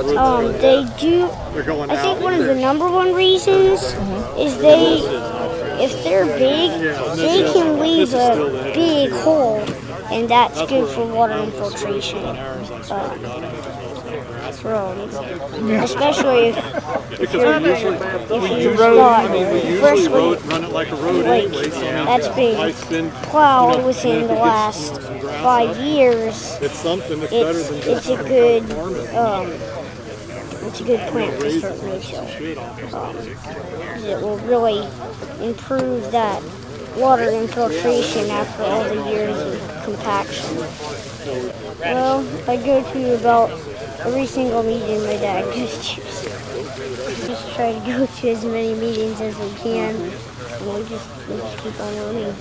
They do. I think one of the number one reasons is if they're big, they can leave a big hole, and that's good for water infiltration. Especially if you've got freshly that's been plowed within the last 5 years. It's a good plant to start no-till. It will really improve that water infiltration after all the years of compaction. Well, I go to about every single meeting my dad goes to. Just try to go to as many meetings as we can, and we just keep on learning.